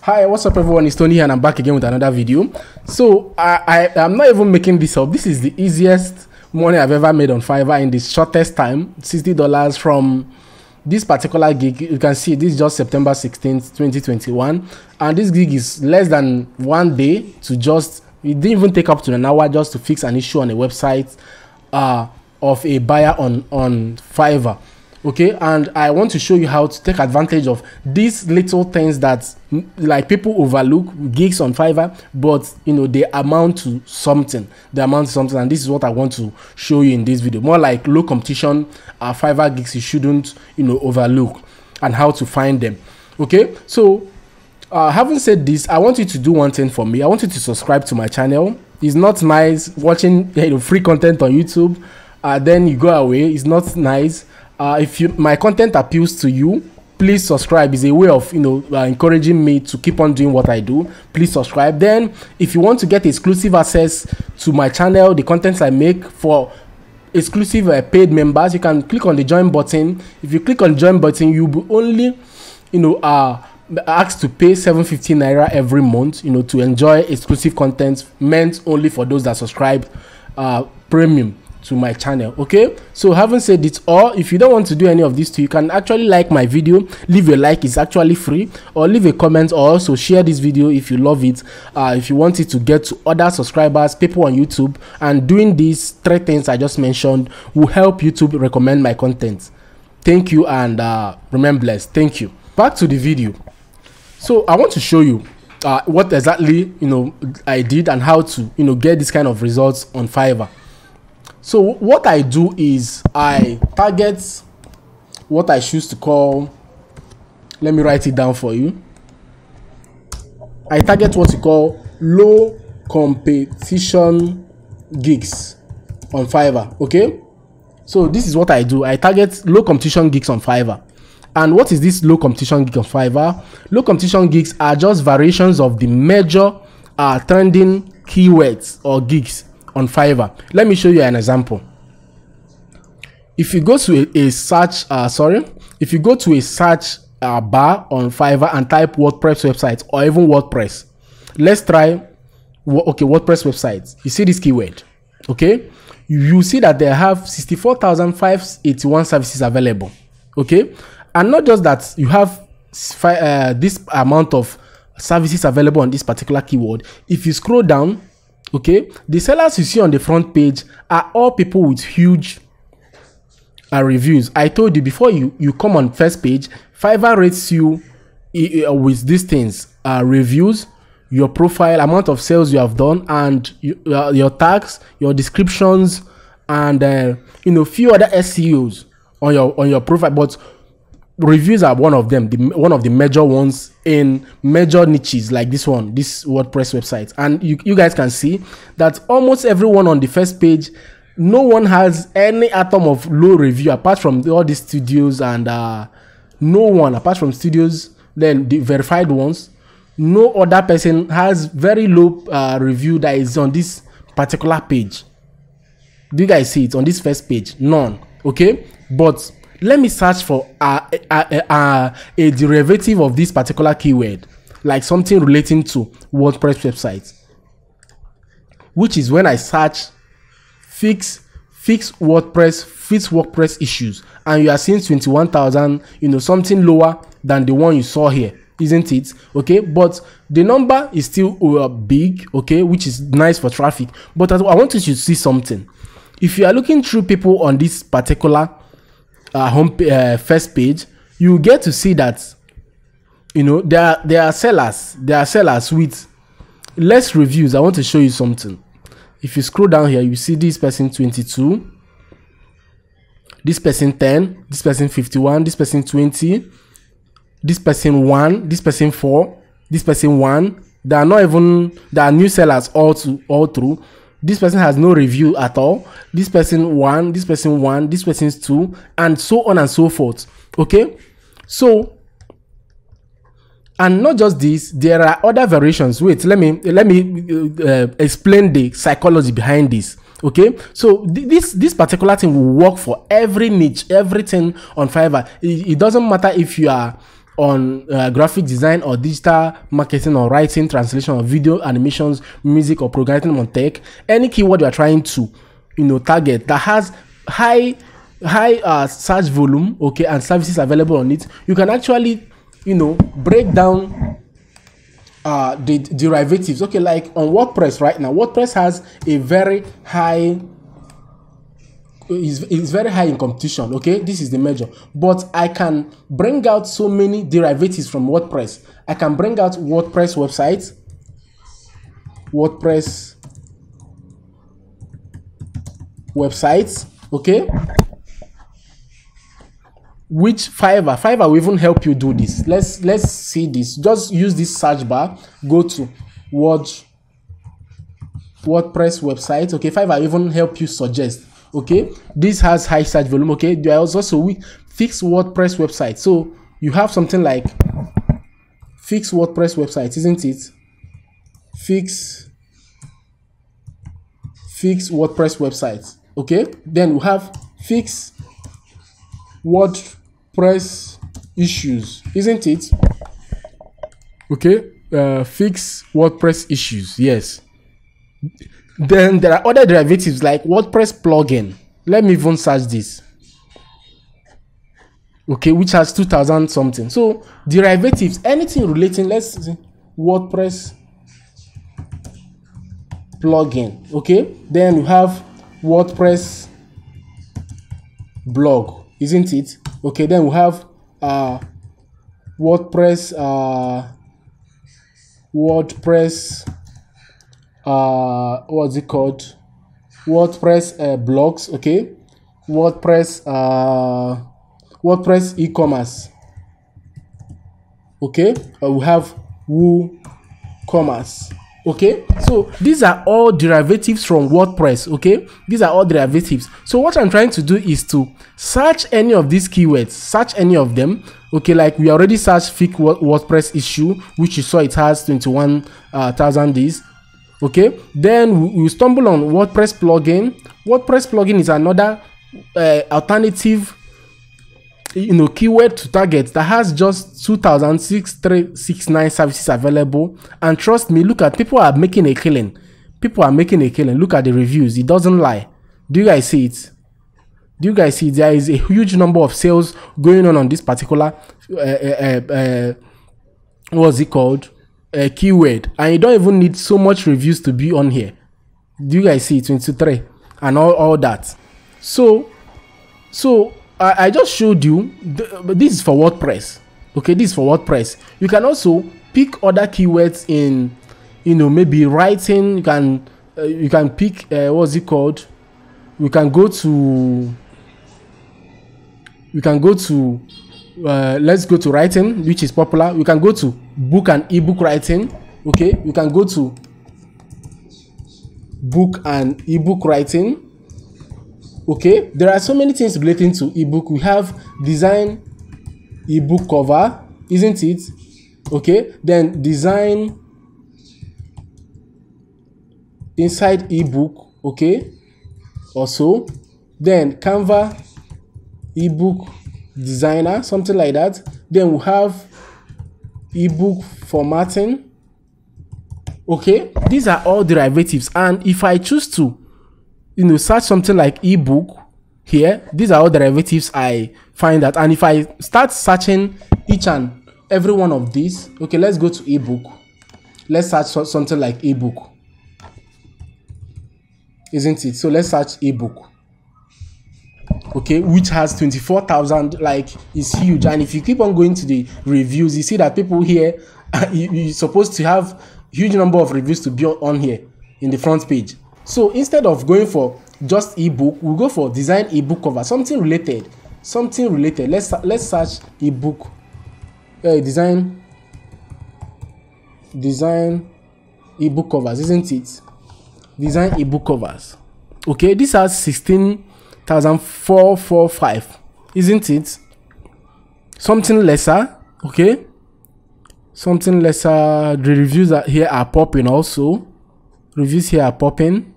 Hi, what's up everyone, it's Tony here and I'm back again with another video. So I'm not even making this up. This is the easiest money I've ever made on Fiverr in the shortest time. $60 from this particular gig. You can see this is just September 16th 2021, and this gig is less than 1 day to just, it didn't even take up to an hour just to fix an issue on a website of a buyer on Fiverr. Okay, and I want to show you how to take advantage of these little things that like people overlook, gigs on Fiverr, but you know they amount to something. And this is what I want to show you in this video. More like low competition Fiverr gigs you shouldn't overlook, and how to find them. Okay, so having said this, I want you to do one thing for me. I want you to subscribe to my channel. It's not nice watching free content on YouTube, then you go away. It's not nice. If my content appeals to you, please subscribe. It's a way of encouraging me to keep on doing what I do. Please subscribe. Then if you want to get exclusive access to my channel, the contents I make for exclusive paid members, you can click on the join button. If you click on the join button, you'll be only asked to pay 750 naira every month to enjoy exclusive content meant only for those that subscribe premium to my channel. Okay, so having said it, or if you don't want to do any of these two, you can actually like my video, leave a like, it's actually free, or leave a comment, or also share this video if you love it, if you want it to get to other subscribers, people on YouTube. And doing these three things I just mentioned will help YouTube recommend my content. Thank you, and remain blessed. Thank you. Back to the video. So I want to show you what exactly I did and how to get this kind of results on Fiverr. So what I do is I target what I choose to call, let me write it down for you. I target what you call low competition gigs on Fiverr. Okay, so this is what I do. I target low competition gigs on Fiverr. And what is this low competition gig on Fiverr? Low competition gigs are just variations of the major trending keywords or gigs on Fiverr. Let me show you an example. If you go to a search if you go to a search bar on Fiverr and type WordPress website or even WordPress, let's try WordPress websites. You see this keyword, okay? You see that they have 64,581 services available. Okay, and not just that, you have this amount of services available on this particular keyword. If you scroll down, okay, the sellers you see on the front page are all people with huge reviews. I told you before, you come on first page, Fiverr rates you with these things: reviews, your profile, amount of sales you have done, and your tags, your descriptions, and few other SEOs on your profile. But reviews are one of them, one of the major ones in major niches like this one, this WordPress website. And you guys can see that almost everyone on the first page, no one has any atom of low review apart from all these studios, and no one apart from studios, then the verified ones, no other person has very low review that is on this particular page. Do you guys see it on this first page? None. Okay, but let me search for a derivative of this particular keyword, like something relating to WordPress websites, which is when I search fix WordPress issues, and you are seeing 21,000, something lower than the one you saw here, isn't it? Okay, but the number is still big, okay, which is nice for traffic. But I want you to see something. If you are looking through people on this particular first page, you get to see that there are sellers with less reviews. I want to show you something. If you scroll down here, you see this person 22, this person 10, this person 51, this person 20, this person 1, this person 4, this person 1. There are new sellers all through. This person has no review at all. This person 1, this person 1, this person's 2, and so on and so forth. Okay, so, and not just this, there are other variations. Wait, let me explain the psychology behind this. Okay, so this particular thing will work for every niche, everything on Fiverr. It doesn't matter if you are on graphic design or digital marketing or writing, translation or video, animations, music or programming on tech, any keyword you are trying to target that has high search volume, okay, and services available on it, you can actually break down the derivatives. Okay, like on WordPress right now, WordPress has a very high is very high in competition. Okay, this is the measure, but I can bring out so many derivatives from WordPress. I can bring out WordPress websites, okay, which Fiverr will even help you do this. Let's see this. Just use this search bar, go to WordPress website. Okay, Fiverr will even help you suggest. Okay, this has high search volume. Okay, there is also fixed WordPress website. So you have something like fixed WordPress website, isn't it? Fix WordPress website. Okay, then we have fix WordPress issues, isn't it? Okay, fix WordPress issues. Yes. Then there are other derivatives like WordPress plugin. Let me even search this. Okay, which has 2000 something. So derivatives, anything relating, let's see, WordPress plugin. Okay, then you have WordPress blog, isn't it? Okay, then we have WordPress what's it called? WordPress blogs. Okay, WordPress e-commerce. Okay, we have WooCommerce. Okay, so these are all derivatives from WordPress. Okay, these are all derivatives. So what I'm trying to do is to search any of these keywords, search any of them. Okay, like we already searched fix WordPress issue, which you saw it has 21,000 days. Okay, then we stumble on WordPress plugin. WordPress plugin is another alternative keyword to target that has just 2,669 services available. And trust me, look at, people are making a killing. Look at the reviews. It doesn't lie. Do you guys see it? There is a huge number of sales going on this particular what's it called, keyword, and you don't even need so much reviews to be on here. Do you guys see 23 and all that? So I just showed you this is for WordPress. Okay, this is for WordPress. You can also pick other keywords in maybe writing. You can pick what's it called, we can go to let's go to writing, which is popular. We can go to book and ebook writing. Okay, we can go to book and ebook writing. Okay, there are so many things relating to ebook. We have design ebook cover, isn't it? Okay, then design inside ebook. Okay, also then Canva ebook designer, something like that. Then we have ebook formatting. Okay, these are all derivatives, and if I choose to search something like ebook here, these are all derivatives I find that. And if I start searching each and every one of these, okay, let's go to ebook. Let's search something like ebook, isn't it? So let's search ebook. Okay, which has 24,000, like, it's huge. And if you keep on going to the reviews, you see that people here you're supposed to have huge number of reviews to be on here in the front page. So instead of going for just ebook, we'll go for design ebook cover, something related. Let's search ebook design ebook covers, isn't it? Design ebook covers. Okay, this has 16,445, isn't it? Something lesser. Okay, something lesser. The reviews here are popping also. Reviews here are popping.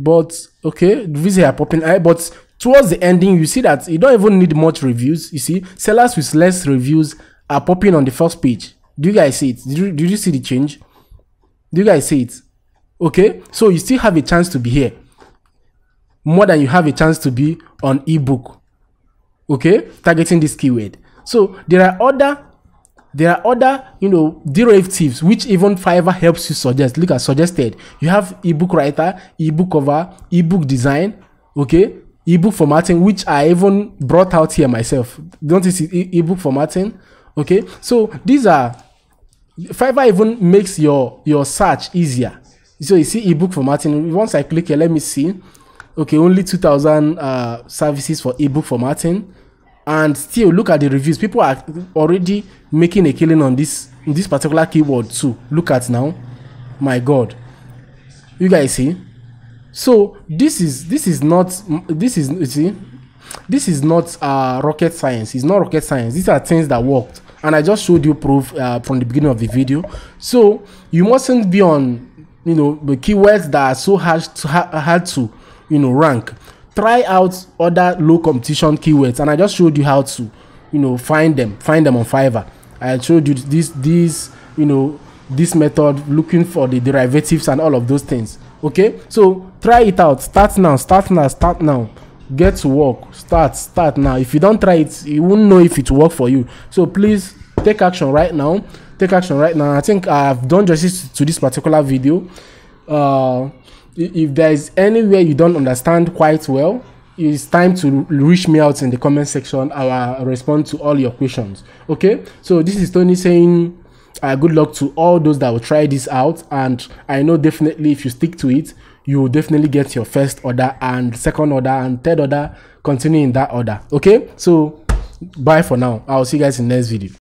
But okay, reviews here are popping. But towards the ending, you see that you don't even need much reviews. You see, sellers with less reviews are popping on the first page. Do you guys see it? Did you see the change? Do you guys see it? Okay, so you still have a chance to be here more than you have a chance to be on ebook. Okay, targeting this keyword. So there are other derivatives which even Fiverr helps you suggest. Look at suggested. You have ebook writer, ebook cover, ebook design, okay, ebook formatting, which I even brought out here myself. Don't you see ebook formatting? Okay, so these are, Fiverr even makes your search easier. So you see ebook formatting. Once I click here, let me see. Okay, only 2,000 services for ebook formatting, and still look at the reviews. People are already making a killing on this particular keyword too. Look at now, my God, you guys see. So this is not rocket science. It's not rocket science. These are things that worked, and I just showed you proof from the beginning of the video. So you mustn't be on the keywords that are so hard to rank. Try out other low competition keywords, and I just showed you how to find them on Fiverr. I showed you this method, looking for the derivatives and all of those things. Okay, so try it out. Start now, get to work. Start now. If you don't try it, you won't know if it will work for you. So please take action right now. I think I've done justice to this particular video. If there is anywhere you don't understand quite well, it's time to reach me out in the comment section. I will respond to all your questions. Okay, so this is Tony saying good luck to all those that will try this out, and I know definitely if you stick to it, you will definitely get your first order and second order and third order, continue in that order. Okay, so bye for now. I'll see you guys in the next video.